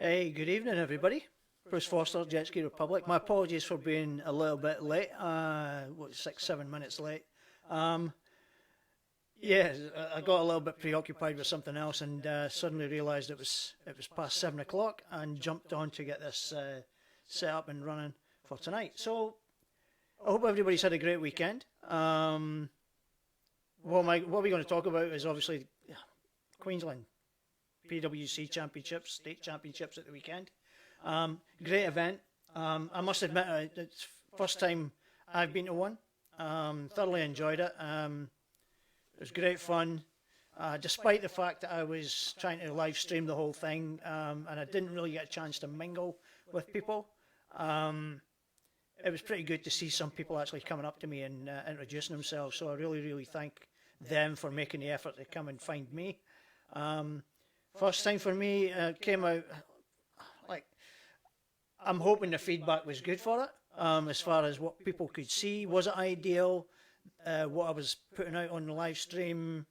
Hey, good evening, everybody. Bruce Foster, Jet Ski Republic. My apologies for being a little bit late. 6, 7 minutes late. Um, yeah, I got a little bit preoccupied with something else and suddenly realised it was past 7 o'clock and jumped on to get this set up and running for tonight. So I hope everybody's had a great weekend. What we're going to talk about is obviously Queensland PWC championships, state championships at the weekend. Great event. I must admit, it's the first time I've been to one. Thoroughly enjoyed it. It was great fun, despite the fact that I was trying to live stream the whole thing, and I didn't really get a chance to mingle with people. It was pretty good to see some people actually coming up to me and introducing themselves, so I really, really thank them for making the effort to come and find me. First time for me, came out, like, I'm hoping the feedback was good for it, as far as what people could see. Was it ideal? What I was putting out on the live stream,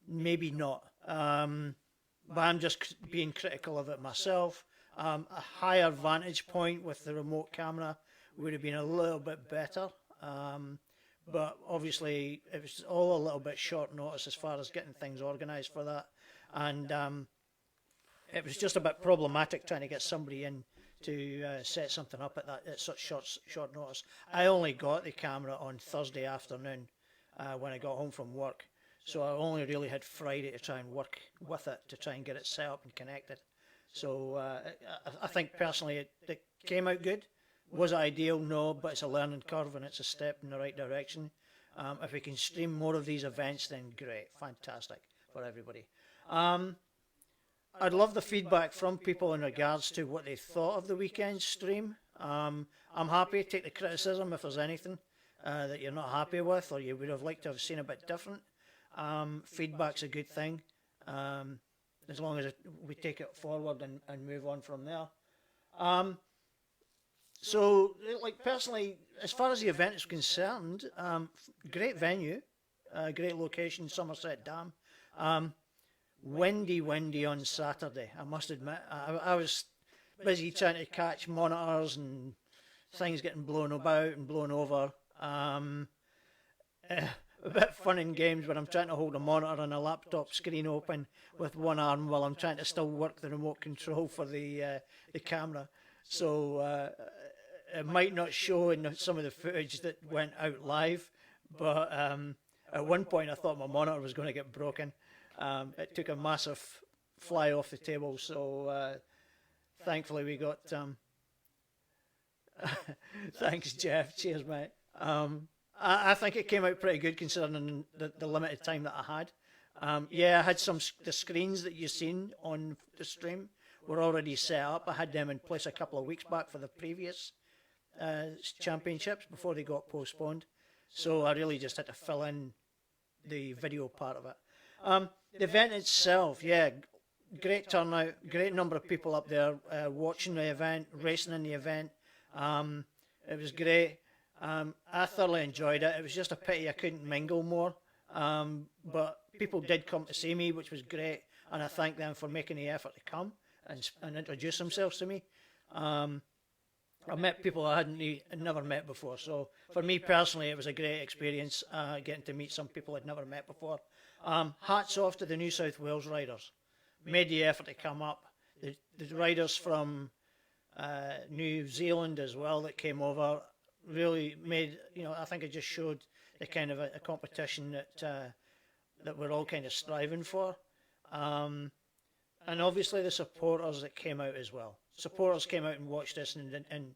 maybe not. But I'm just being critical of it myself. A higher vantage point with the remote camera would have been a little bit better. But obviously it was all a little bit short notice as far as getting things organised for that. And it was just a bit problematic trying to get somebody in to set something up at such short notice. I only got the camera on Thursday afternoon when I got home from work, so I only really had Friday to try and work with it to try and get it set up and connected. So I think personally it came out good. Was it ideal? No, but it's a learning curve and it's a step in the right direction. If we can stream more of these events, then great, fantastic for everybody. I'd love the feedback from people in regards to what they thought of the weekend stream. I'm happy to take the criticism if there's anything that you're not happy with or you would have liked to have seen a bit different. Feedback's a good thing, as long as we take it forward and move on from there. So, like, personally, as far as the event is concerned, great venue, great location, Somerset Dam. Windy on Saturday, I must admit. I was busy trying to catch monitors and things getting blown about and blown over. A bit fun in games when I'm trying to hold a monitor and a laptop screen open with one arm while I'm trying to still work the remote control for the camera. So it might not show in some of the footage that went out live, but at one point I thought my monitor was going to get broken. It took a massive fly off the table, so thankfully we got... Thanks, Jeff. Cheers, mate. I think it came out pretty good considering the limited time that I had. Yeah, I had the screens that you've seen on the stream were already set up. I had them in place a couple of weeks back for the previous championships before they got postponed. So I really just had to fill in the video part of it. The event itself, yeah, great turnout, great number of people up there watching the event, racing in the event. It was great. I thoroughly enjoyed it. It was just a pity I couldn't mingle more, but people did come to see me, which was great, and I thank them for making the effort to come and introduce themselves to me. I met people I had never met before, so for me personally it was a great experience getting to meet some people I'd never met before. Hats off to the New South Wales riders. Made the effort to come up. The riders from New Zealand as well that came over really made, I think it just showed the kind of a competition that we're all kind of striving for. And obviously the supporters that came out as well. Supporters came out and watched this, and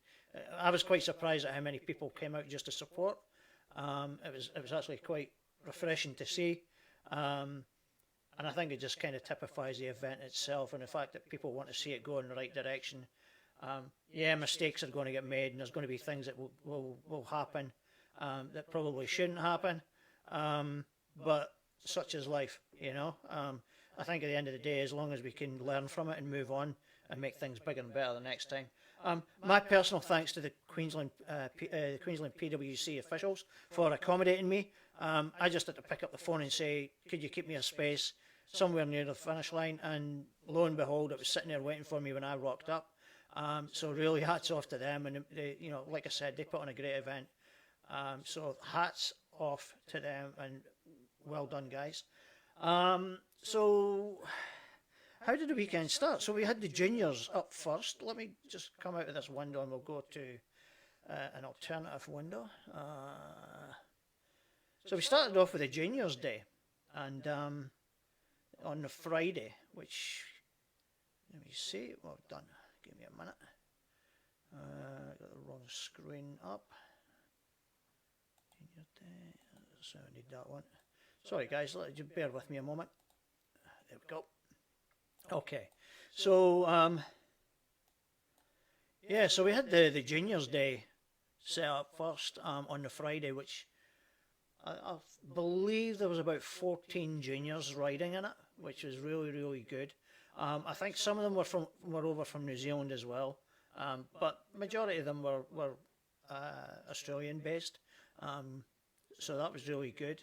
I was quite surprised at how many people came out just to support. It was actually quite refreshing to see. And I think it just kind of typifies the event itself and the fact that people want to see it go in the right direction. Yeah, mistakes are going to get made, and there's going to be things that will happen that probably shouldn't happen. But such is life, I think at the end of the day, as long as we can learn from it and move on and make things bigger and better the next time. My personal thanks to the Queensland PWC officials for accommodating me. I just had to pick up the phone and say, could you keep me a space? somewhere near the finish line, and lo and behold, it was sitting there waiting for me when I rocked up. So really, hats off to them, and they, you know, like I said, they put on a great event. So hats off to them, and well done, guys. So how did the weekend start? So we had the juniors up first. Let me just come out of this window and we'll go to an alternative window. So we started off with the juniors day, and on the Friday, which, let me see, well done, give me a minute. Got the wrong screen up. Junior day, so I need that one. Sorry guys, just bear with me a moment. There we go. Okay, so yeah, so we had the juniors day set up first on the Friday, which I believe there was about 14 juniors riding in it, which was really good. I think some of them were over from New Zealand as well, but majority of them were Australian based. So that was really good.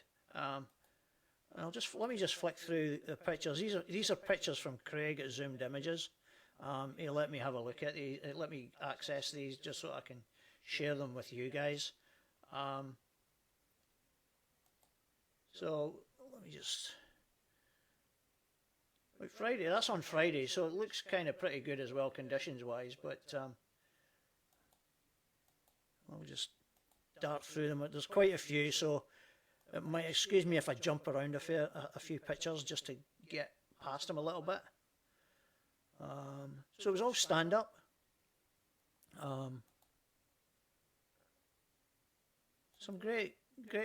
And let me just flick through the pictures. These are pictures from Craig at Zoomed Images. He let me have a look at these. Let me access these just so I can share them with you guys. So let me just. Wait, Friday. That's on Friday, so it looks kind of pretty good as well, conditions wise. But I'll just dart through them. There's quite a few, so it might excuse me if I jump around a few pictures just to get past them a little bit. So it was all stand up. Some great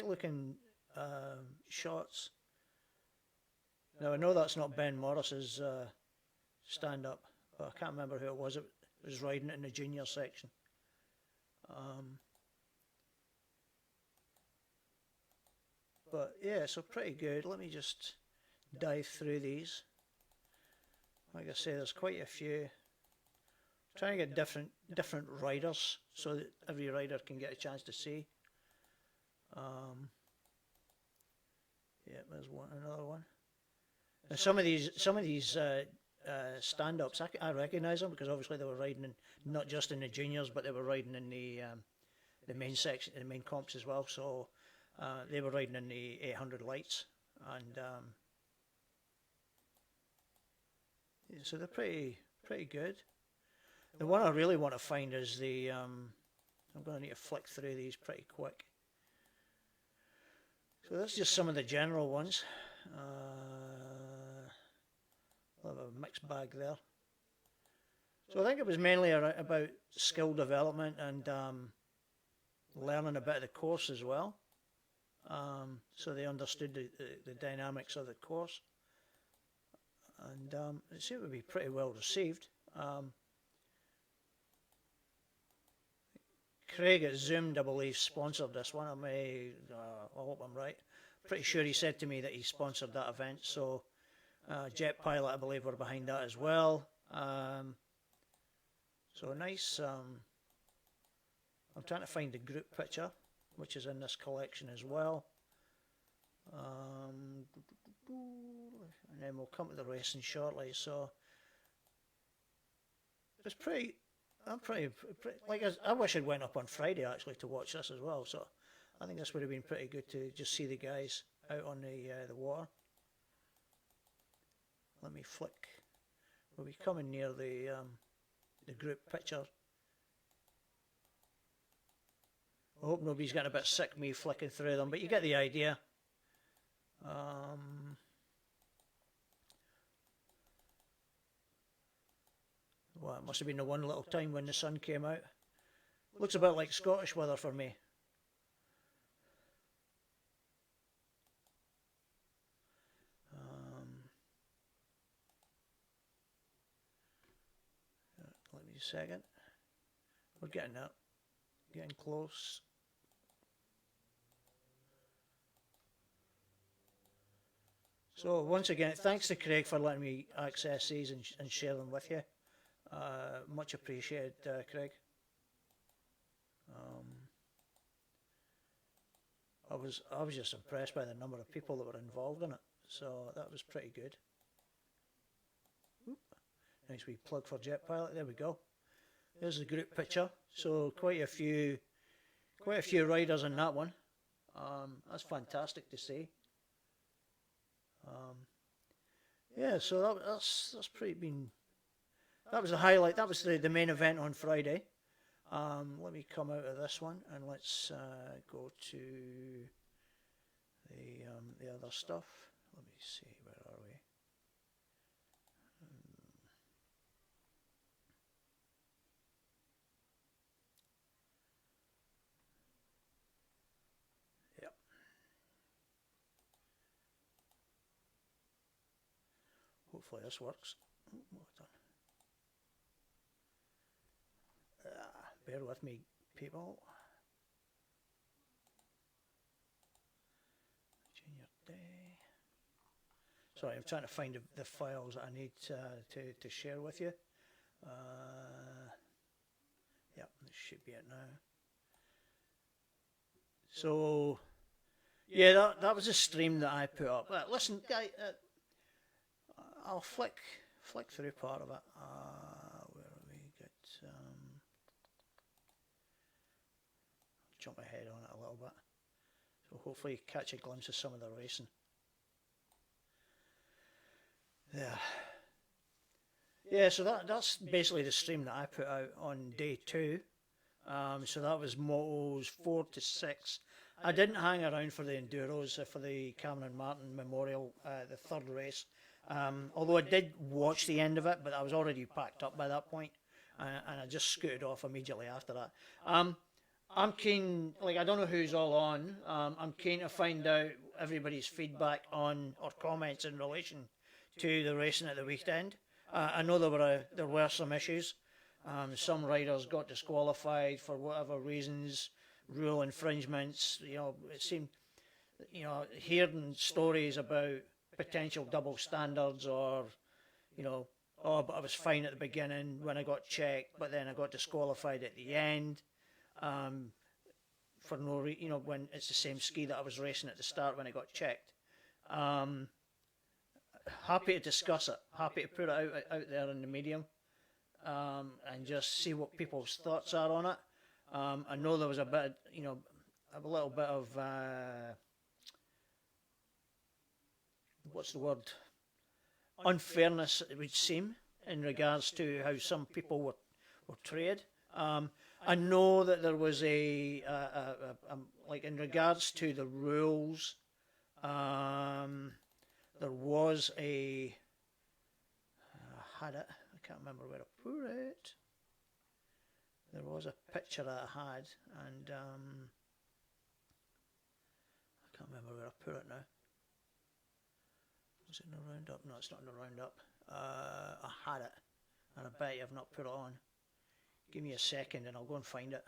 looking shots. Now I know that's not Ben Morris's stand up, but I can't remember who it was. It was riding it in the junior section. But yeah, so pretty good. Let me just dive through these. Like I say, there's quite a few. Trying to get different riders so that every rider can get a chance to see. Yeah, there's another one. And some of these stand-ups, I recognise them because obviously they were riding in, not just in the juniors, but they were riding in the main section, the main comps as well. So they were riding in the 800 lights, and yeah, so they're pretty good. The one I really want to find is the. I'm going to need to flick through these pretty quick. So that's just some of the general ones. I'll have a mixed bag there. So I think it was mainly about skill development and learning a bit of the course as well. So they understood the dynamics of the course. And it seemed to be pretty well received. Craig at Zoomed, I believe, sponsored this one. I hope I'm right. Pretty sure he said to me that he sponsored that event. So Jet Pilot, I believe, were behind that as well. So nice. I'm trying to find the group picture, which is in this collection as well. And then we'll come to the racing shortly. So it's pretty. I'm pretty like I wish I'd went up on Friday actually to watch this as well. So I think this would have been pretty good to just see the guys out on the water. Let me flick. We'll be coming near the group picture. I hope nobody's getting a bit sick of me flicking through them, but you get the idea. Well, it must have been the one little time when the sun came out. Looks a bit like Scottish weather for me. Let me a second. We're getting there. Getting close. So once again, thanks to Craig for letting me access these and share them with you. Much appreciated, Craig. I was just impressed by the number of people that were involved in it, so that was pretty good. Nice wee plug for Jet Pilot. There we go. There's the group picture. So quite a few riders in that one. That's fantastic to see. Yeah, so that's pretty been. That was the highlight. That was the main event on Friday. Let me come out of this one and let's go to the other stuff. Let me see, where are we? Yep. Hopefully this works. Well done. Bear with me, people. Junior Day. Sorry, I'm trying to find the files that I need to share with you. Yep, this should be it now. So, yeah, that was a stream that I put up. Listen, guy, I'll flick through part of it. Where are we? Jump ahead on it a little bit. So hopefully catch a glimpse of some of the racing. Yeah. Yeah, so that's basically the stream that I put out on day 2. So that was motos 4 to 6. I didn't hang around for the enduros, for the Cameron Martin Memorial, the third race. Although I did watch the end of it, but I was already packed up by that point, and I just scooted off immediately after that. I'm keen, like, I don't know who's all on. I'm keen to find out everybody's feedback on, or comments in relation to the racing at the weekend. I know there were some issues. Some riders got disqualified for whatever reasons, rule infringements. You know, it seemed, you know, hearing stories about potential double standards, or, you know, oh, but I was fine at the beginning when I got checked, but then I got disqualified at the end. For no reason, you know, when it's the same ski that I was racing at the start when I got checked. Happy to discuss it, happy to put it out there in the medium, and just see what people's thoughts are on it. I know there was a bit, you know, a little bit of, what's the word, unfairness, it would seem, in regards to how some people were treated. I know that there was like, in regards to the rules, there was I had it, I can't remember where I put it. There was a picture that I had, and I can't remember where I put it now. Was it in the roundup? No, it's not in the roundup. I had it, and I bet you I've not put it on. Give me a second and I'll go and find it.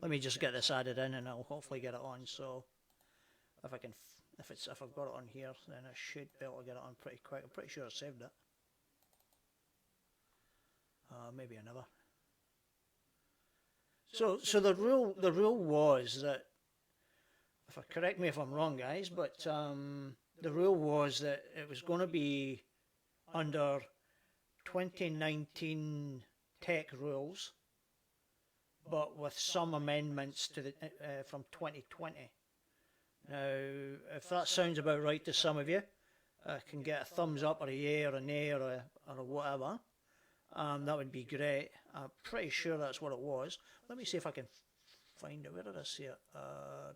Let me just get this added in and I'll hopefully get it on. So if I've got it on here, then I should be able to get it on pretty quick. I'm pretty sure I saved it. Maybe I never. So the rule was that, correct me if I'm wrong, guys, but the rule was that it was going to be under 2019 tech rules, but with some amendments to the from 2020. Now, if that sounds about right to some of you, I can get a thumbs up or a yay or a nay or a whatever. That would be great. I'm pretty sure that's what it was. Let me see if I can find it. Where did I see it? Oh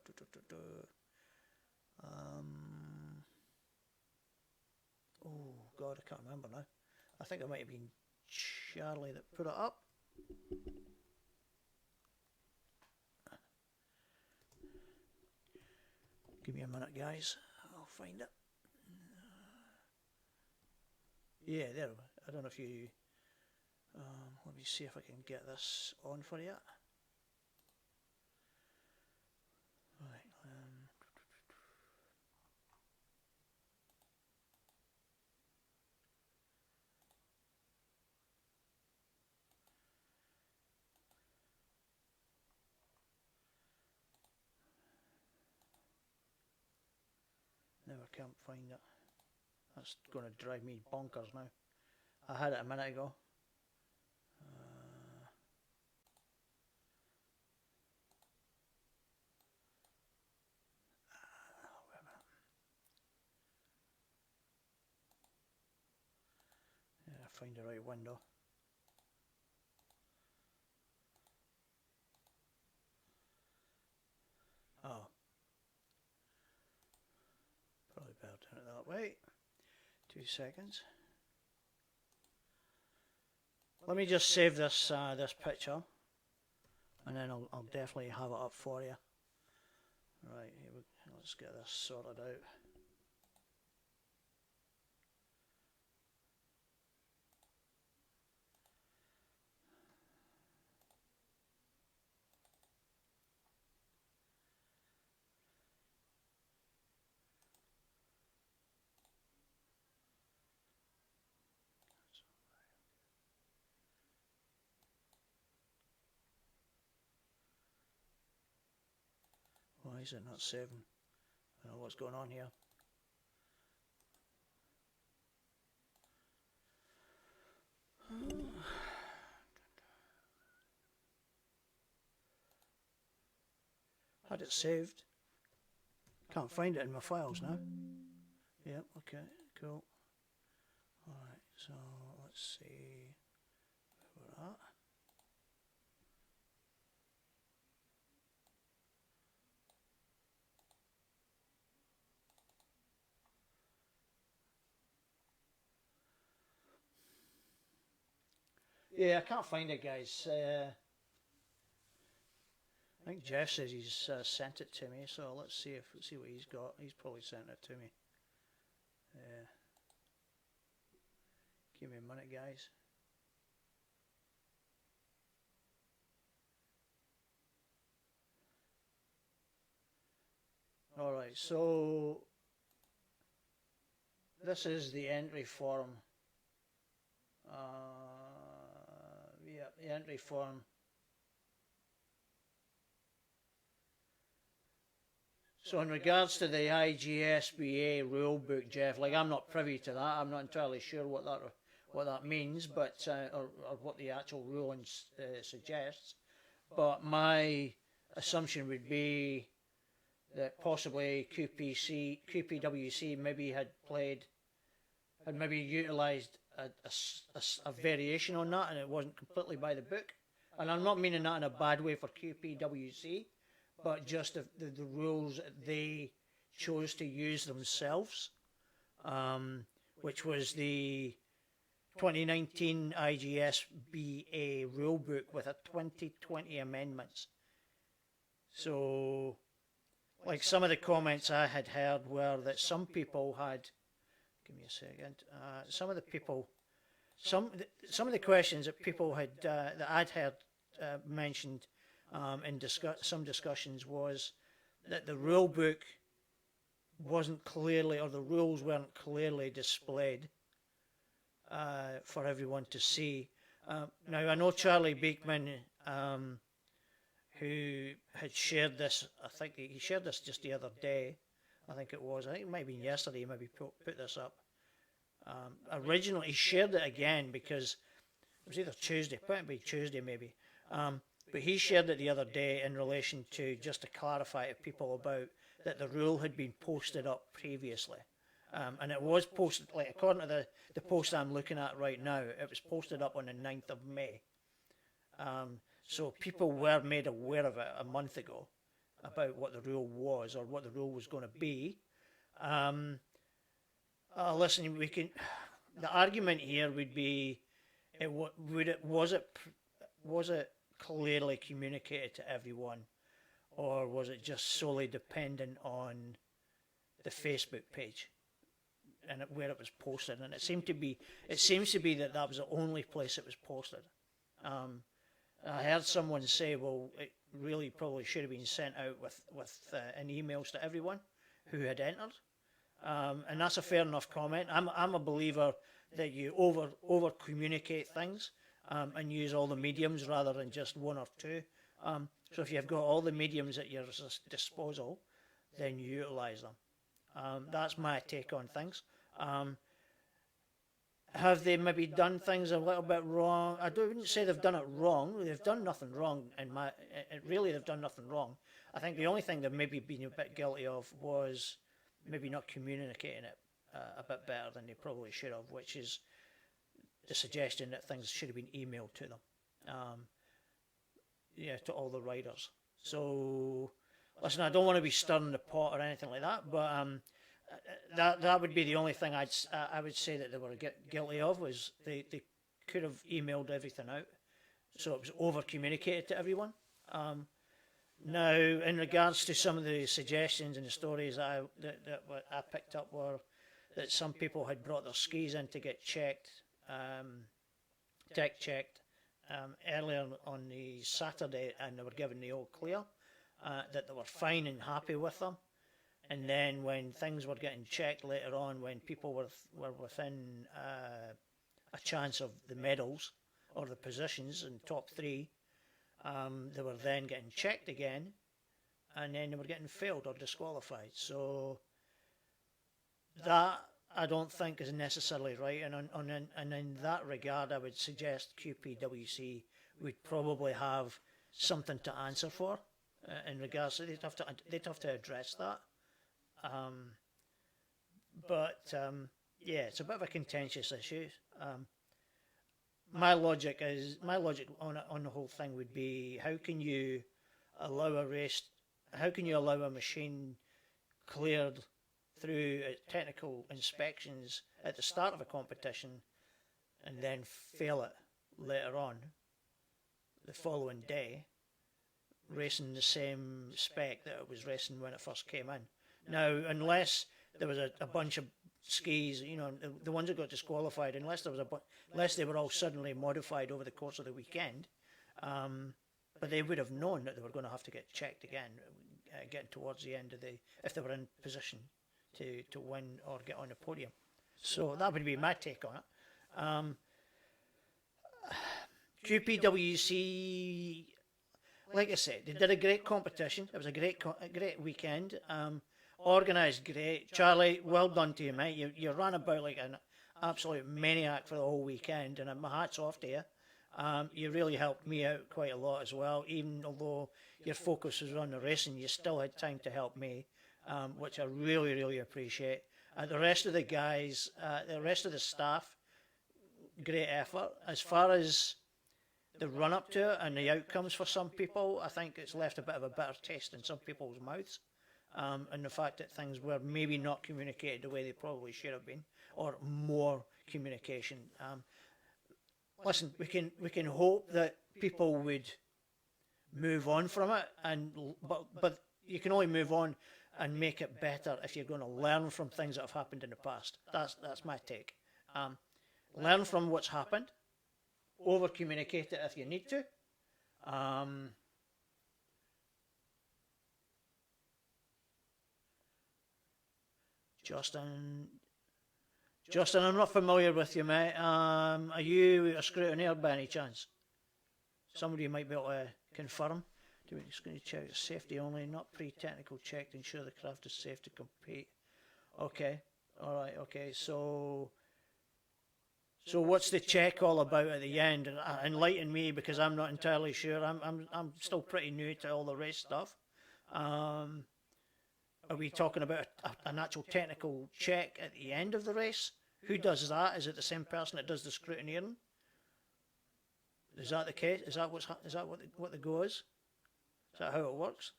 God, I can't remember now. I think it might have been Charlie that put it up. Give me a minute, guys. I'll find it. Yeah, there. I don't know if you... let me see if I can get this on for you. Right. I can't find it. That's going to drive me bonkers now. I had it a minute ago. Yeah, find the right window. Oh. Probably better turn it that way. 2 seconds. Let me just save this this picture, and then I'll definitely have it up for you. Right, let's get this sorted out. Why is it not saving? I don't know what's going on here. Had it saved. Can't find it in my files now. Yep, okay, cool. Alright, so let's see where we're at. Yeah, I can't find it, guys. I think Jeff says he's sent it to me, so let's see what he's got. He's probably sent it to me. Give me a minute, guys. Alright, so this is the entry form. Yeah, the entry form. So in regards to the IGSBA rulebook, Jeff, like I'm not privy to that. I'm not entirely sure what that means, but or what the actual ruling suggests. But my assumption would be that possibly QPWC maybe had maybe utilised a variation on that, and it wasn't completely by the book. And I'm not meaning that in a bad way for QPWC, but just the rules that they chose to use themselves, which was the 2019 IGSBA rulebook with a 2020 amendments. So, like some of the comments I had heard were that some people had, give me a second, some of the people, some of the questions that people had, that I'd heard mentioned in some discussions was that the rule book wasn't clearly, or the rules weren't clearly displayed for everyone to see. Now I know Charlie Beekman, who had shared this, I think he shared this just the other day, I think it might have been yesterday, he maybe put this up. Originally he shared it again because it was either Tuesday, probably Tuesday maybe, but he shared it the other day in relation to, just to clarify to people about that the rule had been posted up previously. And it was posted, like according to the post I'm looking at right now, it was posted up on the 9th of May. So people were made aware of it a month ago about what the rule was, or what the rule was going to be. Listen, the argument here would be, was it clearly communicated to everyone, or was it just solely dependent on the Facebook page and where it was posted? And it seems to be that was the only place it was posted. I heard someone say, well, it really probably should have been sent out with in emails to everyone who had entered, and that's a fair enough comment. I'm a believer that you over communicate things and use all the mediums rather than just one or two. So if you've got all the mediums at your disposal, then you utilise them. That's my take on things. Have they maybe done things a little bit wrong? I wouldn't say they've done it wrong. They've done nothing wrong. Really, they've done nothing wrong. I think the only thing they've maybe been a bit guilty of was maybe not communicating it a bit better than they probably should have, which is the suggestion that things should have been emailed to them, to all the riders. So, listen, I don't want to be stirring the pot or anything like that, but that would be the only thing I would say that they were guilty of, was they could have emailed everything out, so it was over communicated to everyone. Now, in regards to some of the suggestions and the stories that I picked up, were that some people had brought their skis in to get checked, tech checked, earlier on the Saturday, and they were given the all clear, that they were fine and happy with them. And then when things were getting checked later on, when people were within a chance of the medals or the positions in top three, they were then getting checked again, and then they were getting failed or disqualified. So that I don't think is necessarily right, and in that regard, I would suggest QPWC would probably have something to answer for in regards to they'd have to address that. It's a bit of a contentious issue. My logic on the whole thing would be, how can you allow a machine cleared through technical inspections at the start of a competition and then fail it later on the following day, racing the same spec that it was racing when it first came in? Now, unless there was a bunch of skis, the ones that got disqualified, unless they were all suddenly modified over the course of the weekend, but they would have known that they were going to have to get checked again, getting towards the end if they were in position to win or get on the podium. So that would be my take on it. QPWC, like I said, they did a great competition. It was a great weekend. Organised great. Charlie, well done to you, mate. You ran about like an absolute maniac for the whole weekend, and my hat's off to you. You really helped me out quite a lot as well. Even although your focus was on the racing, you still had time to help me, which I really, really appreciate. The rest of the guys, the rest of the staff, great effort. As far as the run-up to it and the outcomes for some people, I think it's left a bit of a bitter taste in some people's mouths. And the fact that things were maybe not communicated the way they probably should have been, or more communication. Listen, we can hope that people would move on from it, but you can only move on and make it better if you're going to learn from things that have happened in the past. That's my take. Learn from what's happened, over communicate it if you need to. Justin, I'm not familiar with you, mate. Are you a scrutineer by any chance? Somebody might be able to confirm. We're just going to check safety only, not pre-technical check to ensure the craft is safe to compete. Okay, all right, okay. So what's the check all about at the end? Enlighten me, because I'm not entirely sure. I'm still pretty new to all the race stuff. Are we talking about an actual technical check at the end of the race? Who does that? Is it the same person that does the scrutineering? Is that the case? Is that what the go is? Is that how it works?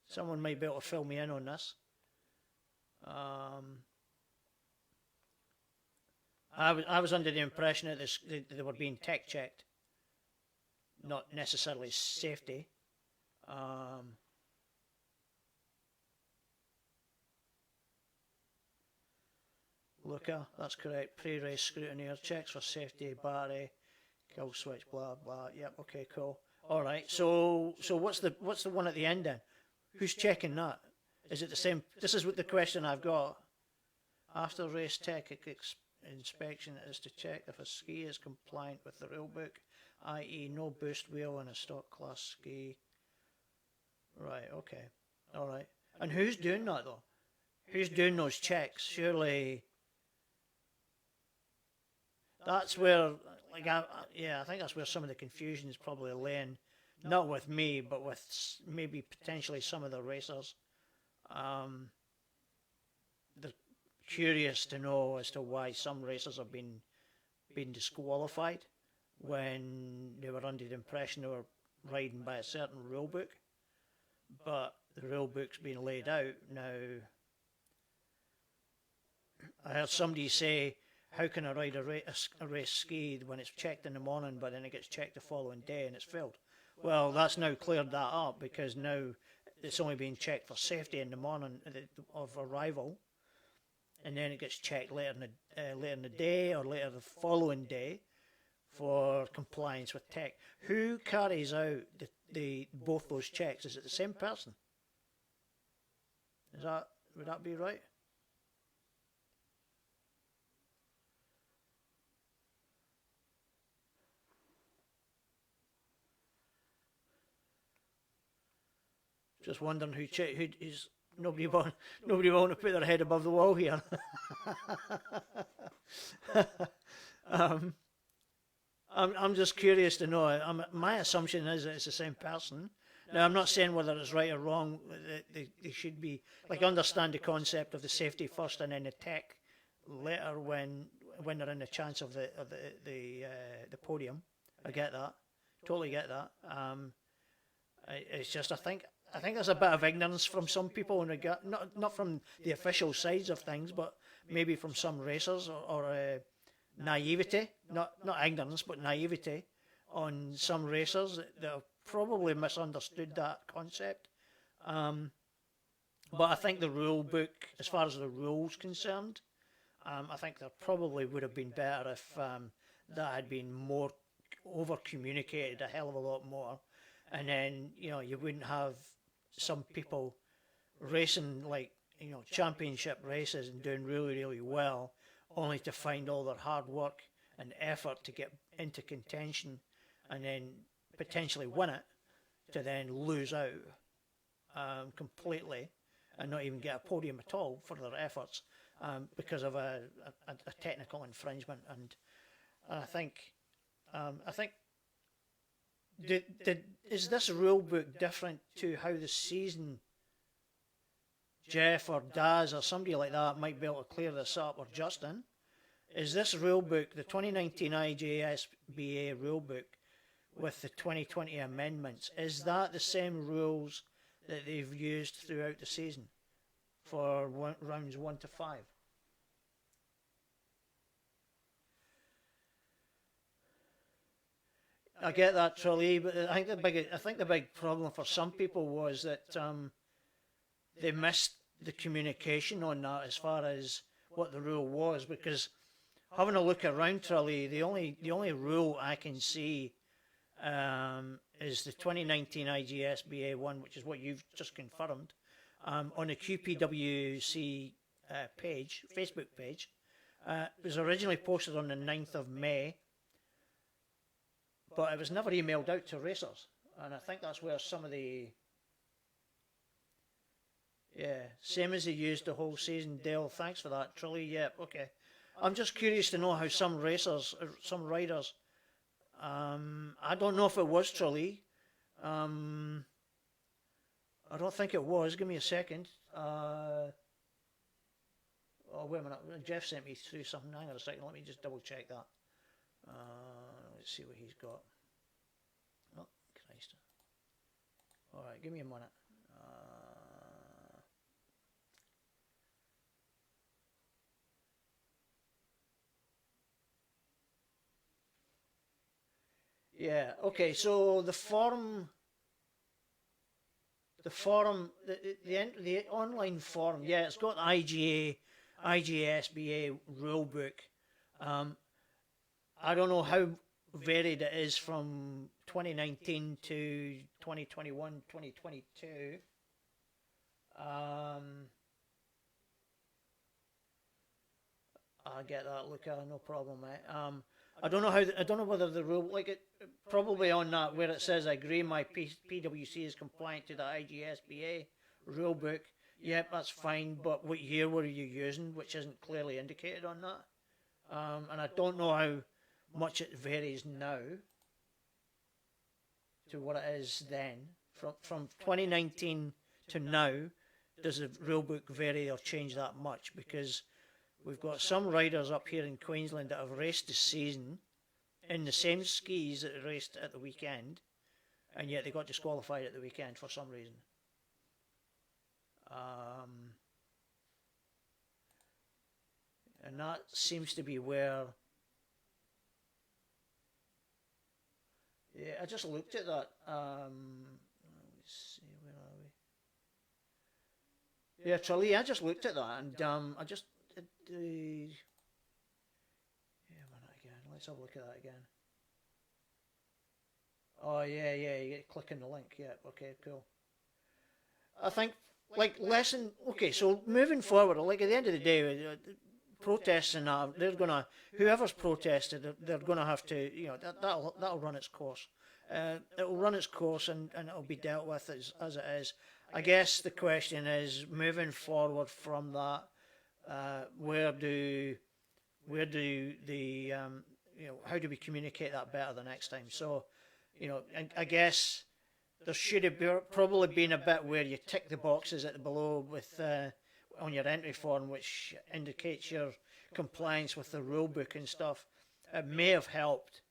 Someone might be able to fill me in on this. I was under the impression that they were being tech checked, not necessarily safety. Luca, that's correct. Pre-race scrutineer checks for safety, battery, kill switch, blah blah. Yep, okay, cool. All right. So what's the one at the end then? Who's checking that? Is it the same? This is what the question I've got. After race tech inspection is to check if a ski is compliant with the rulebook, i.e. no boost wheel on a stock class ski. Right, okay. All right. And who's doing that though? who's doing those checks? Surely that's where, like, I think that's where some of the confusion is probably laying. Not with me, but with maybe potentially some of the racers. They're curious to know as to why some racers have been disqualified when they were under the impression they were riding by a certain rule book, but the rule book's been laid out now. I heard somebody say, how can I ride a race skied when it's checked in the morning, but then it gets checked the following day and it's filled? Well, that's now cleared that up, because now it's only being checked for safety in the morning of arrival, and then it gets checked later in the day or later the following day for compliance with tech. Who carries out both those checks? Is it the same person? Would that be right? Just wondering who is. Nobody want to put their head above the wall here. I'm just curious to know. My assumption is that it's the same person. Now, I'm not saying whether it's right or wrong. They should be, like, understand the concept of the safety first and then the tech later when they're in the chance of the podium. I get that. Totally get that. It's just, I think there's a bit of ignorance from some people in regard, not from the official sides of things, but maybe from some racers or naivety, not ignorance, but naivety on some racers that have probably misunderstood that concept. But I think the rule book, as far as the rules concerned, I think there probably would have been better if that had been more over communicated a hell of a lot more, and then you wouldn't have some people racing like championship races and doing really, really well, only to find all their hard work and effort to get into contention and then potentially win it, to then lose out completely and not even get a podium at all for their efforts because of a technical infringement. And I think is this rule book different to how the season, Jeff or Daz or somebody like that might be able to clear this up, or Justin? Is this rule book, the 2019 IJSBA rule book with the 2020 amendments, is that the same rules that they've used throughout the season for rounds 1 to 5? I get that, Trully, but I think the big problem for some people was that they missed the communication on that as far as what the rule was. Because having a look around, Trully, the only rule I can see is the 2019 IGSBA one, which is what you've just confirmed, on the QPWC page, Facebook page. It was originally posted on the 9th of May. But it was never emailed out to racers, and I think that's where some of the same as they used the whole season. Dale, thanks for that, Trully. Yep, okay. I'm just curious to know how some racers, some riders. I don't know if it was Trully. I don't think it was. Give me a second. Oh, wait a minute. Jeff sent me through something. Hang on a second. Let me just double check that. Let's see what he's got. Oh, Christ. Alright, give me a minute. Yeah, okay, so the online forum, yeah, it's got IGSBA rulebook. I don't know how varied it is from 2019 to 2021, 2022. I get that, Luca, no problem, mate. I don't know whether the rule, like it, probably on that where it says I agree my PWC is compliant to the IGSBA rulebook. Yep, that's fine, but what year were you using, which isn't clearly indicated on that. And I don't know how much it varies now to what it is then. From 2019 to now, does the rulebook vary or change that much? Because we've got some riders up here in Queensland that have raced the season in the same skis that they raced at the weekend, and yet they got disqualified at the weekend for some reason. And that seems to be where... Yeah, I just looked at that. Let's see, where are we? Yeah, Tralee, I just looked at that, and I just... yeah, run it again. Let's have a look at that again. Oh, yeah, you get to click on the link. Yeah, okay, cool. I think, like, lesson... Okay, so moving forward, like, at the end of the day, protests and that, they're going to... Whoever's protested, they're going to have to, you know, that'll run its course. It'll run its course, and it'll be dealt with as it is. I guess the question is, moving forward from that, where do the... you know, how do we communicate that better the next time? So, you know, I guess there should have probably been a bit where you tick the boxes at the below with on your entry form, which indicates your compliance with the rule book and stuff. It may have helped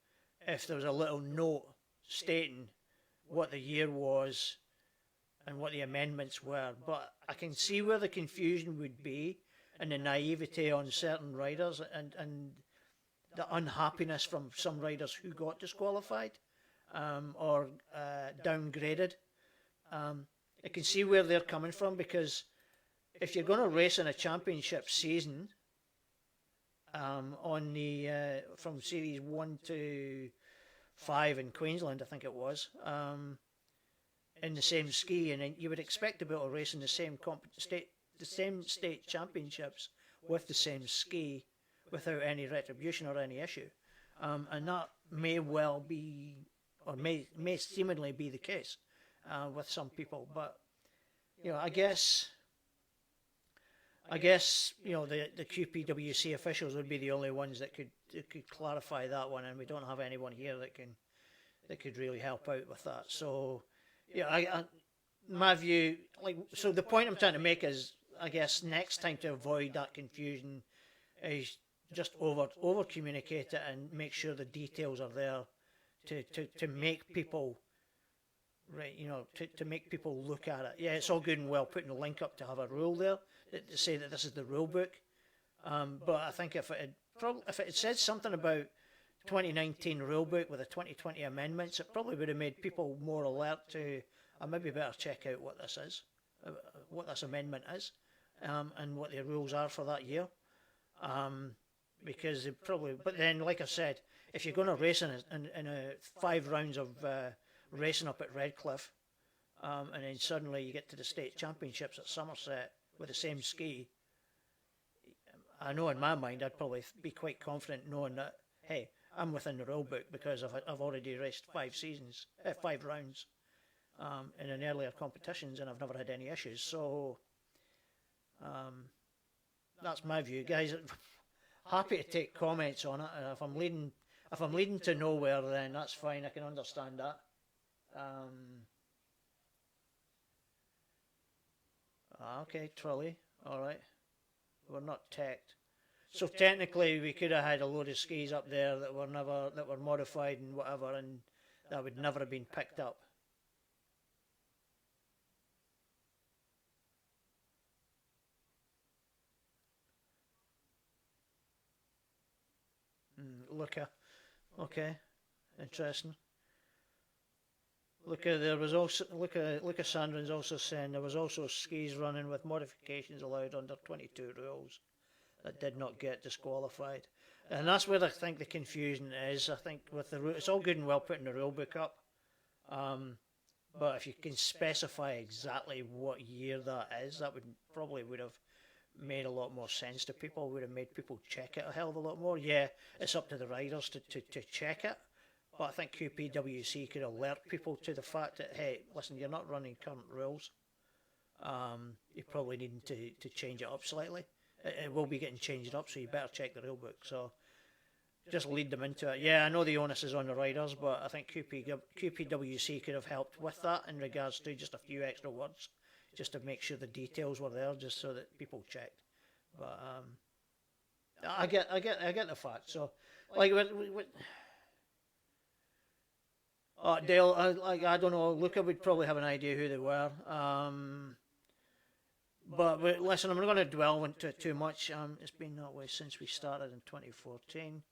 if there was a little note stating what the year was and what the amendments were. But I can see where the confusion would be and the naivety on certain riders and the unhappiness from some riders who got disqualified or downgraded. I can see where they're coming from, because if you're going to race in a championship season on the from series 1 to 5 in Queensland, I think it was, in the same ski, and you would expect to be able to race in the same state championships with the same ski without any retribution or any issue, and that may well be, or may seemingly be the case with some people. But you know, I guess you know, the QPWC officials would be the only ones that could clarify that one, and we don't have anyone here that could really help out with that. So yeah, I my view, like, so the point I'm trying to make is, I guess next time, to avoid that confusion, is just over communicate it and make sure the details are there to make people, right, you know, to make people look at it. Yeah, it's all good and well putting a link up to have a rule there to say that this is the rule book, but I think if it had said something about 2019 rule book with the 2020 amendments, it probably would have made people more alert to, I maybe better check out what this is, what this amendment is, and what the rules are for that year. Because it probably, but then, like I said, if you're going to race in a 5 rounds of racing up at Redcliffe, and then suddenly you get to the state championships at Somerset with the same ski, I know in my mind I'd probably be quite confident knowing that, hey, I'm within the rule book because I've already raced 5 rounds in an earlier competitions, and I've never had any issues. So that's my view, guys. Happy to take comments on it, and if I'm leading to nowhere, then that's fine. I can understand that. Okay, trolley. All right, we're not teched. So technically, we could have had a load of skis up there that were modified and whatever, and that would never have been picked up. Okay, interesting. There was also Sandrin's also saying there was also skis running with modifications allowed under 22 rules that did not get disqualified, and that's where I think the confusion is. I think with it's all good and well putting the rule book up, but if you can specify exactly what year that is, that would have made a lot more sense to people. Would have made people check it a hell of a lot more. Yeah, it's up to the riders to check it, but I think QPWC could alert people to the fact that, hey, listen, you're not running current rules, you probably need to change it up slightly. It will be getting changed up, so you better check the rulebook. So just lead them into it. Yeah, I know the onus is on the riders, but I think QPWC could have helped with that in regards to just a few extra words, just to make sure the details were there, just so that people checked. But I get the fact. So, like, Dale, I don't know. Luca would probably have an idea who they were. But listen, I'm not going to dwell into it too much. It's been that way since we started in 2014.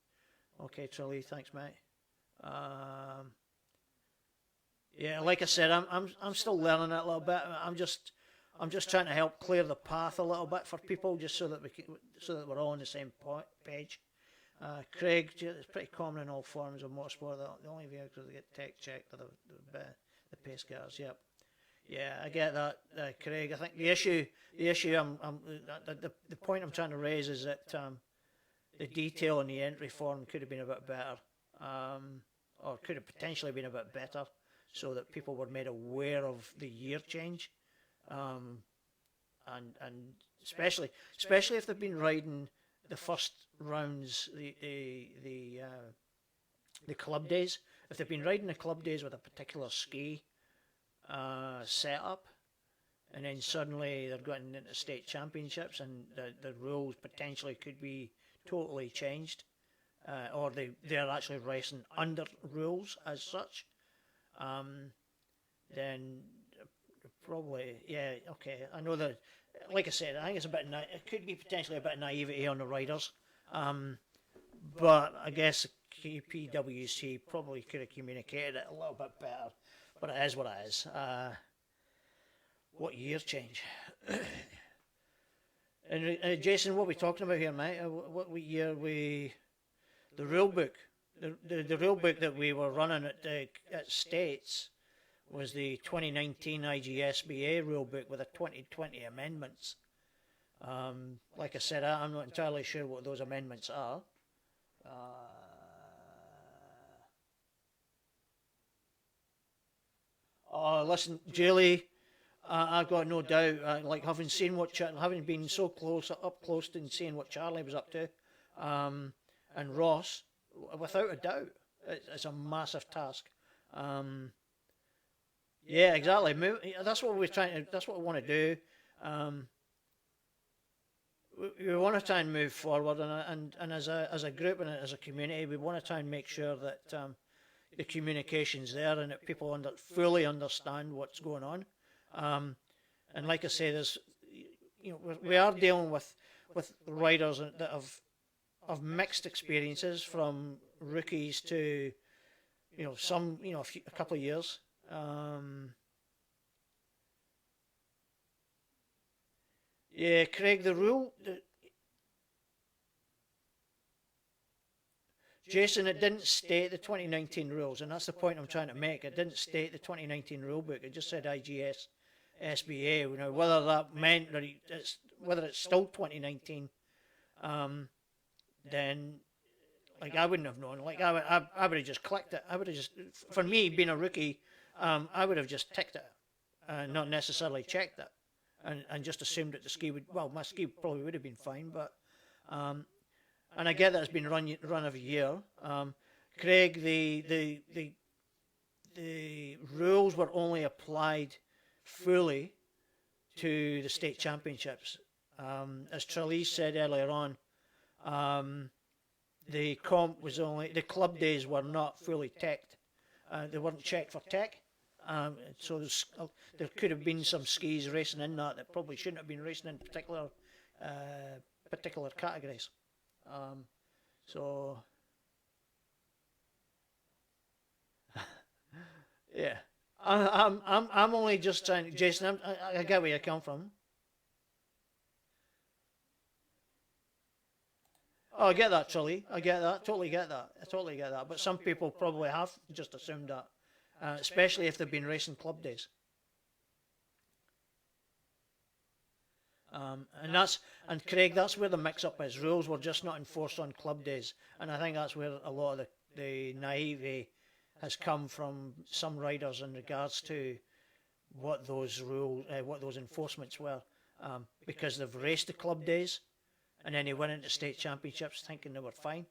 Okay, Trilly, thanks, mate. Yeah, like I said, I'm still learning it a little bit. I'm just trying to help clear the path a little bit for people, just so that we're all on the same page. Craig, it's pretty common in all forms of motorsport. The only vehicles that get tech checked are the pace cars. Yep. Yeah, I get that, Craig. I think the issue, the point I'm trying to raise is that the detail in the entry form could have been a bit better, or could have potentially been a bit better, so that people were made aware of the year change, and especially if they've been riding the first rounds, the club days. If they've been riding the club days with a particular ski setup, and then suddenly they're going into state championships, and the rules potentially could be totally changed, or they're actually racing under rules as such, then probably, yeah, okay. I know that, like I said, I think it could be potentially a bit of naivety on the riders, but I guess QPWC probably could have communicated it a little bit better. But it is what it is. What year change? And Jason, what are we talking about here, mate? What year the rulebook? The rulebook that we were running at States was the 2019 IGSBA rulebook with a 2020 amendments. Like I said, I'm not entirely sure what those amendments are. Listen, Julie, I've got no doubt. Like having been so up close and seeing what Charlie was up to, and Ross, without a doubt, it's a massive task. Yeah, exactly. That's what we're trying to. That's what we want to do. We want to try and move forward, and as a group and as a community, we want to try and make sure that the communication's there and that people fully understand what's going on. And like I say, we are dealing with riders that have mixed experiences, from rookies to some a couple of years. Yeah, Craig, Jason, it didn't state the 2019 rules, and that's the point I'm trying to make. It didn't state the 2019 rule book. It just said IGS SBA. Whether that meant that whether it's still 2019, then I wouldn't have known. I would have just clicked it. I would have just, for me being a rookie, I would have just ticked it, not necessarily checked it, and just assumed that the ski would. Well, my ski probably would have been fine, but. And I get that it's been run every year. Craig, the rules were only applied fully to the state championships. As Trelise said earlier on, the club days were not fully teched. They weren't checked for tech. So there could have been some skis racing in that probably shouldn't have been racing in particular categories. So yeah, I'm only just trying. Jason, I get where you come from. Oh, I get that, Tully. I get that. Totally get that. I totally get that. But some people probably have just assumed that, especially if they've been racing club days. And Craig, that's where the mix-up is. Rules were just not enforced on club days, and I think that's where a lot of the naivety has come from some riders in regards to what those rules, what those enforcements were, because they've raced the club days, and then they went into state championships thinking they were fine,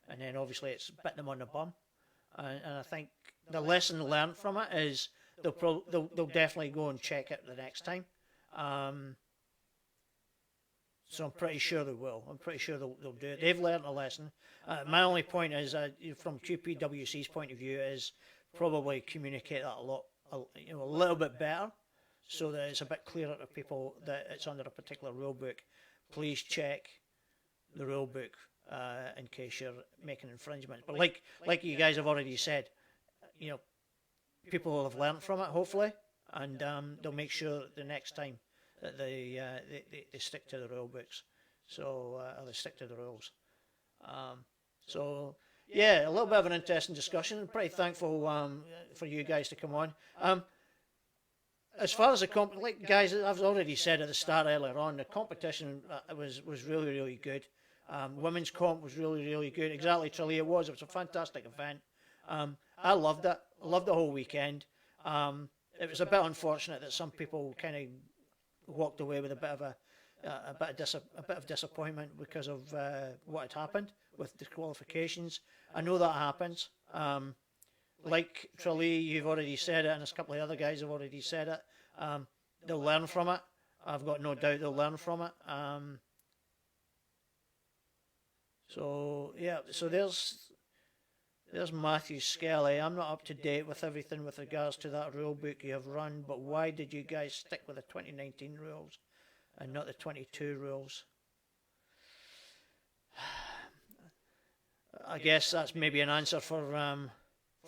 and then obviously it's bit them on the bum, and I think the lesson learned from it is they'll definitely go and check it the next time. So I'm pretty sure they will. I'm pretty sure they'll do it. They've learned a lesson. My only point is, from QPWC's point of view, is probably communicate that a little bit better, so that it's a bit clearer to people that it's under a particular rule book. Please check the rule book in case you're making infringements. But like you guys have already said, people will have learned from it, hopefully, and they'll make sure the next time that they stick to the rule books, or they stick to the rules. So yeah, a little bit of an interesting discussion. I'm pretty thankful for you guys to come on. As far as the guys, I've already said at the start earlier on, the competition was really good. Women's comp was really good. Exactly, Tralee, it was a fantastic event. I loved it. I loved the whole weekend. It was a bit unfortunate that some people kind of walked away with a bit of disappointment because of what had happened with disqualifications. I know that happens. Like Tralee, you've already said it, and there's a couple of other guys have already said it. They'll learn from it. I've got no doubt they'll learn from it. So yeah, so there's Matthew Skelly. I'm not up to date with everything with regards to that rule book you have run, but why did you guys stick with the 2019 rules and not the 22 rules? I guess that's maybe an answer for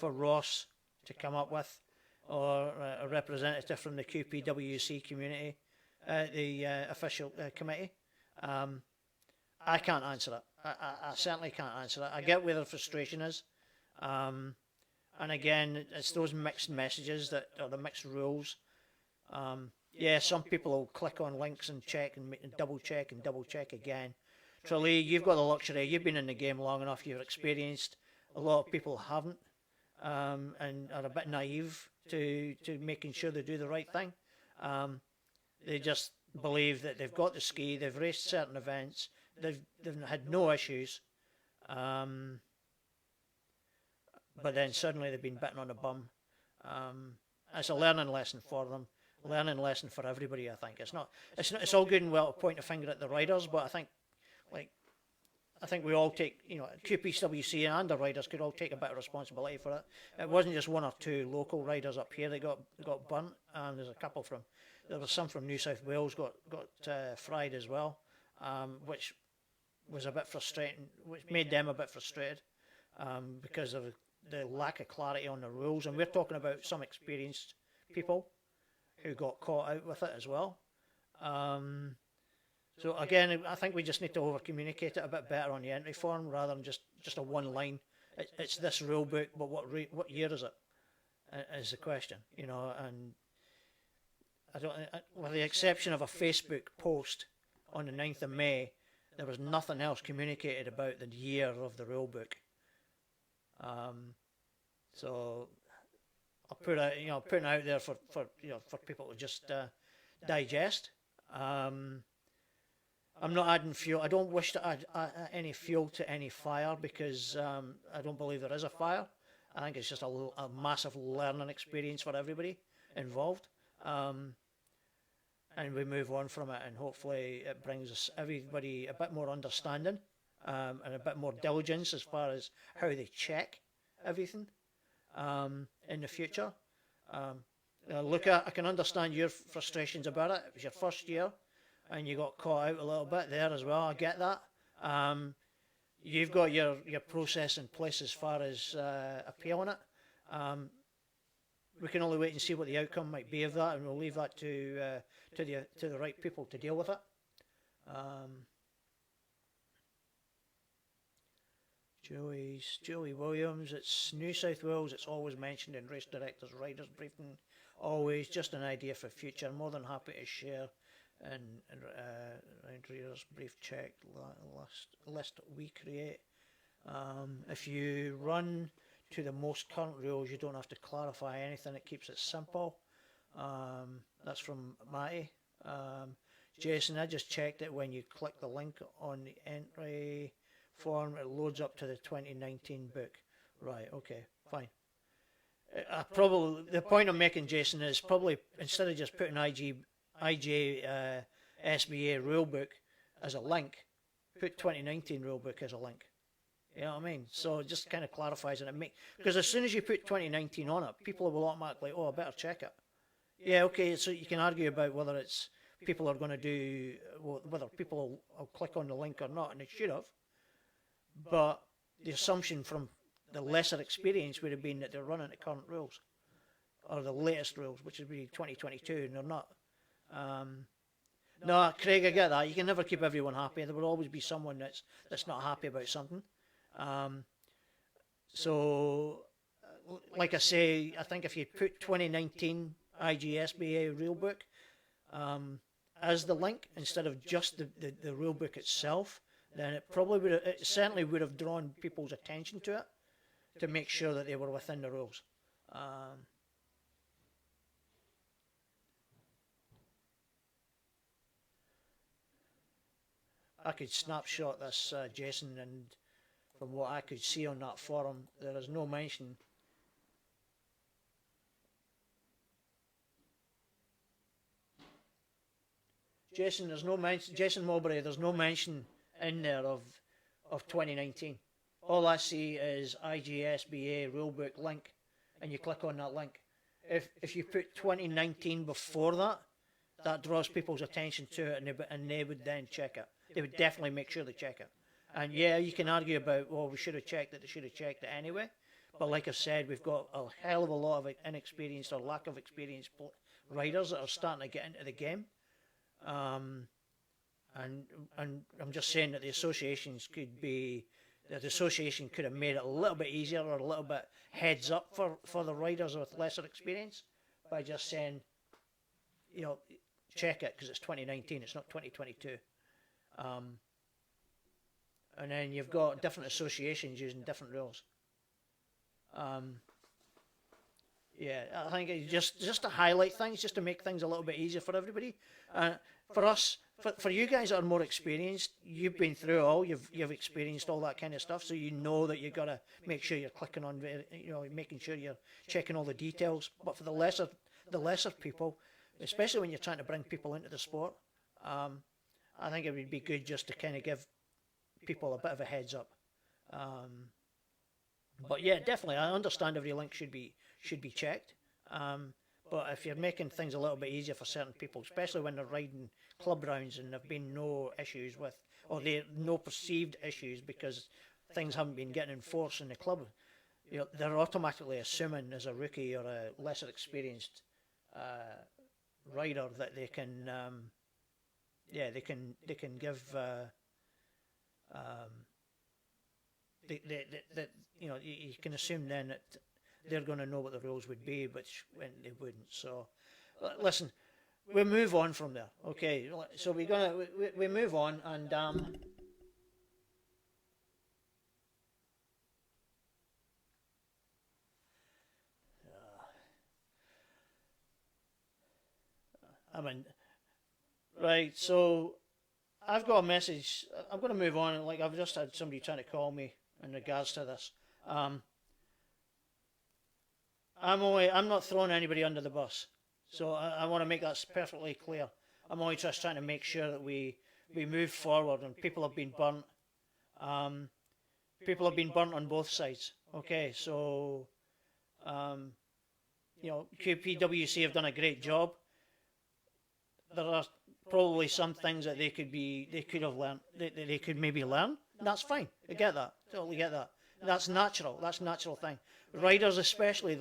Ross to come up with, or a representative from the QPWC community, the official committee. I can't answer it. I certainly can't answer it. I get where the frustration is. And again, it's those mixed messages that are the mixed rules. Yeah, some people will click on links and check and double check again. Tralee, you've got the luxury. You've been in the game long enough. You've experienced. A lot of people haven't, and are a bit naive to making sure they do the right thing. They just believe that they've got the ski. They've raced certain events. They've had no issues. But then suddenly they've been bitten on the bum. It's a learning lesson for them, learning lesson for everybody. I think it's all good and well to point a finger at the riders, but I think we all take, QPWC and the riders could all take a bit of responsibility for it. It wasn't just one or two local riders up here that got burnt. There was some from New South Wales got fried as well, which was a bit frustrating, which made them a bit frustrated because of the lack of clarity on the rules. And we're talking about some experienced people who got caught out with it as well. So again, I think we just need to over-communicate it a bit better on the entry form rather than just a one line. It's this rule book, but what year is it? Is the question, and I don't. With the exception of a Facebook post on the 9th of May, there was nothing else communicated about the year of the rule book. So I'll put it, putting it out there for people to just digest. I'm not adding fuel. I don't wish to add any fuel to any fire because I don't believe there is a fire. I think it's just a massive learning experience for everybody involved. And we move on from it, and hopefully it brings everybody a bit more understanding and a bit more diligence as far as how they check everything in the future. I can understand your frustrations about it. It was your first year and you got caught out a little bit there as well. I get that. You've got your process in place as far as appealing it. We can only wait and see what the outcome might be of that, and we'll leave that to the right people to deal with it. Joey Williams, it's New South Wales, it's always mentioned in race directors' riders briefing, always just an idea for future. More than happy to share and riders brief check list we create. If you run to the most current rules, you don't have to clarify anything. It keeps it simple. That's from Matty. Jason, I just checked it. When you click the link on the entry form, it loads up to the 2019 book. Right, okay, fine. Probably the point I'm making, Jason, is probably instead of just putting IJ SBA rulebook as a link, put 2019 rulebook as a link. You know what I mean? So it just kind of clarifies it. Because as soon as you put 2019 on it, people will automatically, I better check it. Yeah, okay, so you can argue about whether it's people are going to do, whether people will click on the link or not, and they should have. But the assumption from the lesser experience would have been that they're running the current rules, or the latest rules, which would be 2022, and they're not. No, Craig, I get that. You can never keep everyone happy. There will always be someone that's not happy about something. So, like I say, I think if you put 2019 IGSBA rulebook as the link instead of just the rulebook itself, then it certainly would have drawn people's attention to it to make sure that they were within the rules. I could snapshot this, Jason, and from what I could see on that forum, there is no mention. Jason, there's no mention. Jason Mowbray, there's no mention in there of 2019. All I see is IGSBA rulebook link, and you click on that link. If you put 2019 before that, that draws people's attention to it, and they would then check it. They would definitely make sure they check it. And yeah, you can argue about, well, we should have checked it, they should have checked it anyway. But like I said, we've got a hell of a lot of inexperienced or lack of experienced riders that are starting to get into the game. And I'm just saying that the association could have made it a little bit easier or a little bit heads up for the riders with lesser experience by just saying, check it because it's 2019, it's not 2022. And then you've got different associations using different rules. Yeah, I think it's just to highlight things, just to make things a little bit easier for everybody. For us, for you guys that are more experienced, you've been through it all, you've experienced all that kind of stuff, so you know that you've got to make sure you're clicking on, making sure you're checking all the details. But for the lesser people, especially when you're trying to bring people into the sport, I think it would be good just to kind of give people a bit of a heads up. But yeah, definitely, I understand every link should be checked. But if you're making things a little bit easier for certain people, especially when they're riding club rounds and there've been no issues with, or no perceived issues because things haven't been getting enforced in the club, they're automatically assuming as a rookie or a lesser experienced rider that they can, they can give. You can assume then that they're going to know what the rules would be, which when they wouldn't. So, listen, we'll move on from there. Okay, so we move on, and right. So I've got a message. I'm going to move on. Like I've just had somebody trying to call me in regards to this. I'm not throwing anybody under the bus, so I want to make that perfectly clear. I'm only just trying to make sure that we move forward, and people have been burnt. People have been burnt on both sides. Okay, so QPWC have done a great job. There are probably some things that they could have learned, they could maybe learn. That's fine. I get that. Totally get that. That's natural. That's a natural thing. Riders especially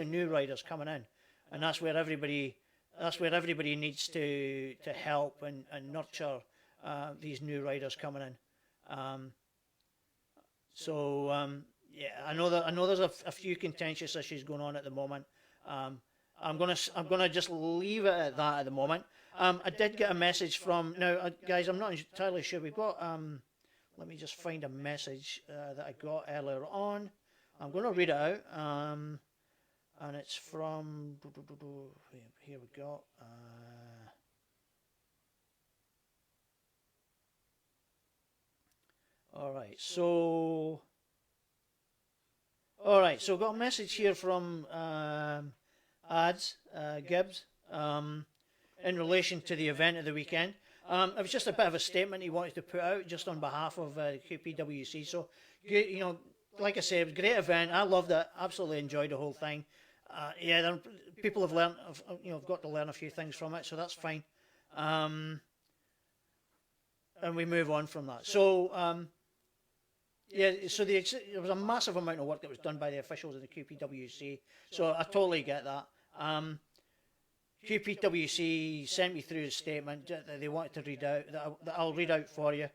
new riders coming in, and that's where everybody needs to help and nurture these new riders coming in. I know there's a few contentious issues going on at the moment. I'm gonna just leave it at that at the moment. I did get a message from guys. I'm not entirely sure. We've got let me just find a message that I got earlier on. I'm going to read it out. and it's from, here we go, alright, so got a message here from Gibbs, in relation to the event of the weekend. It was just a bit of a statement he wanted to put out just on behalf of QPWC. So, you know, like I said, it was a great event. I loved it. Absolutely enjoyed the whole thing. Yeah, people have learned, have got to learn a few things from it, so that's fine. And we move on from that. So, yeah, so there was a massive amount of work that was done by the officials of the QPWC. So I totally get that. QPWC sent me through a statement that they wanted to read out, that I'll read out for you.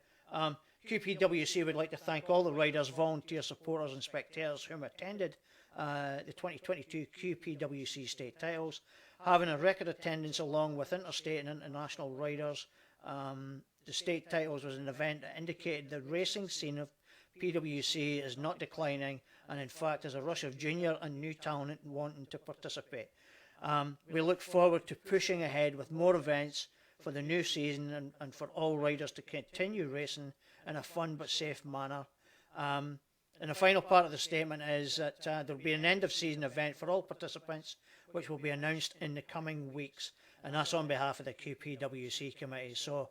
QPWC would like to thank all the riders, volunteers, supporters and spectators whom attended the 2022 QPWC state titles. Having a record attendance along with interstate and international riders, the state titles was an event that indicated the racing scene of PWC is not declining, and in fact there's a rush of junior and new talent wanting to participate. We look forward to pushing ahead with more events for the new season and for all riders to continue racing in a fun but safe manner. And the final part of the statement is that there will be an end of season event for all participants, which will be announced in the coming weeks, and that's on behalf of the QPWC committee. So,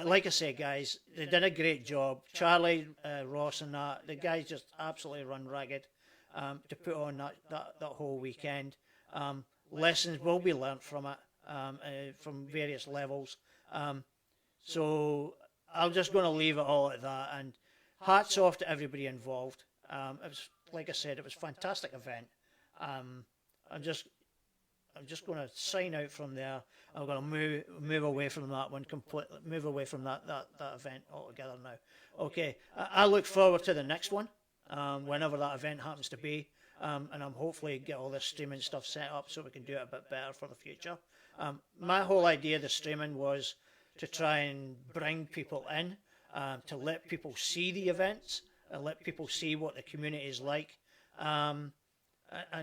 like I say, guys, they did a great job. Charlie, Ross and that, the guys just absolutely run ragged to put on that whole weekend. Lessons will be learnt from it, from various levels. So I'm just going to leave it all at that, and hats off to everybody involved. It was, like I said, it was a fantastic event. I'm just going to sign out from there. I'm going to move away from that one completely, move away from that event altogether now. Okay, I look forward to the next one, whenever that event happens to be. And I'm hopefully get all this streaming stuff set up so we can do it a bit better for the future. My whole idea of the streaming was to try and bring people in, to let people see the events and let people see what the community is like. And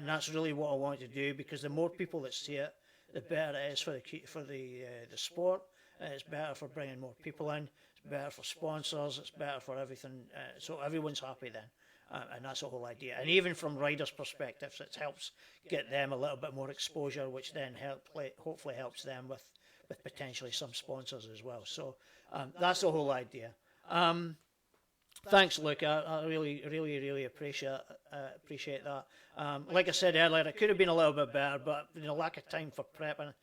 that's really what I wanted to do, because the more people that see it, the better it is for the sport. It's better for bringing more people in. It's better for sponsors. It's better for everything. So everyone's happy then. And that's the whole idea. And even from riders' perspectives, it helps get them a little bit more exposure, which then hopefully helps them with potentially some sponsors as well. So that's the whole idea. Thanks, Luke. I really appreciate that. Like I said earlier, it could have been a little bit better, but the lack of time for prepping,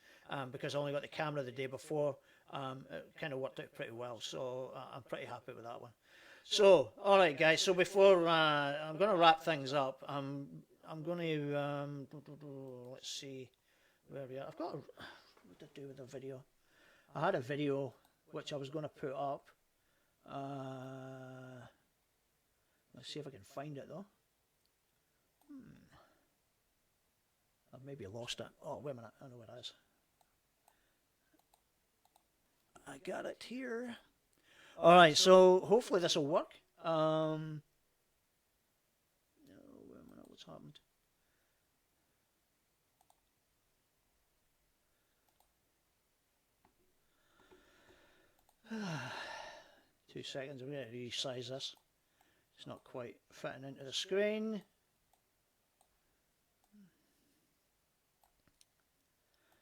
because I only got the camera the day before, it kind of worked out pretty well. So I'm pretty happy with that one. So, all right, guys. So before I'm going to wrap things up, I'm going to let's see where we are. I've got what to do with the video. I had a video which I was going to put up. Let's see if I can find it though. I've maybe lost it. Oh, wait a minute. I know where it is. I got it here. All right, so hopefully this will work. No, wait a minute, what's happened? Two seconds, I'm going to resize this. It's not quite fitting into the screen.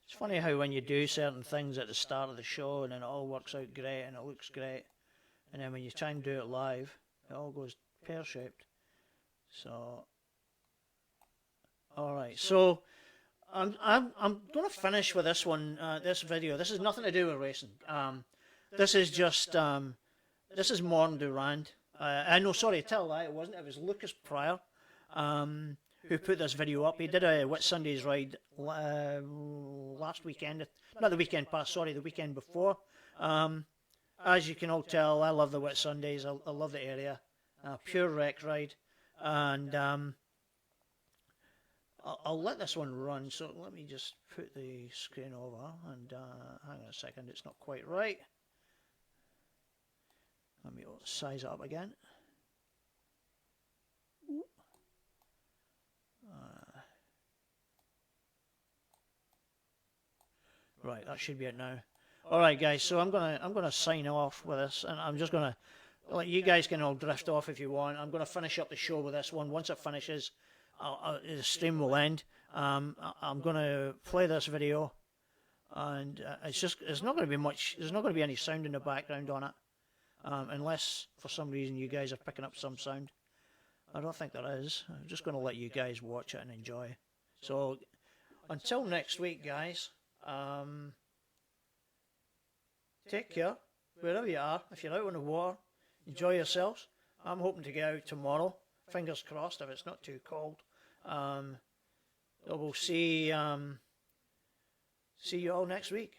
It's funny how when you do certain things at the start of the show and then it all works out great and it looks great, and then when you try and do it live, it all goes pear-shaped. So, all right. So, I'm going to finish with this one. This video. This has nothing to do with racing. This is just this is Morton Durand. No, sorry, tell that it wasn't. It was Lucas Pryor, who put this video up. He did a Whitsundays ride last weekend. Not the weekend past. Sorry, the weekend before. As you can all tell, I love the Whitsundays. I love the area. Pure wreck ride. And I'll let this one run. So let me just put the screen over. And hang on a second, it's not quite right. Let me size it up again. Right, that should be it now. All right, guys. So I'm gonna sign off with this, and I'm just gonna let you guys can all drift off if you want. I'm gonna finish up the show with this one. Once it finishes, the stream will end. I'm gonna play this video, and it's not gonna be much. There's not gonna be any sound in the background on it, unless for some reason you guys are picking up some sound. I don't think there is. I'm just gonna let you guys watch it and enjoy. So until next week, guys. Take care, wherever you are. If you're out on the water, enjoy yourselves. I'm hoping to get out tomorrow. Fingers crossed if it's not too cold. We'll see you all next week.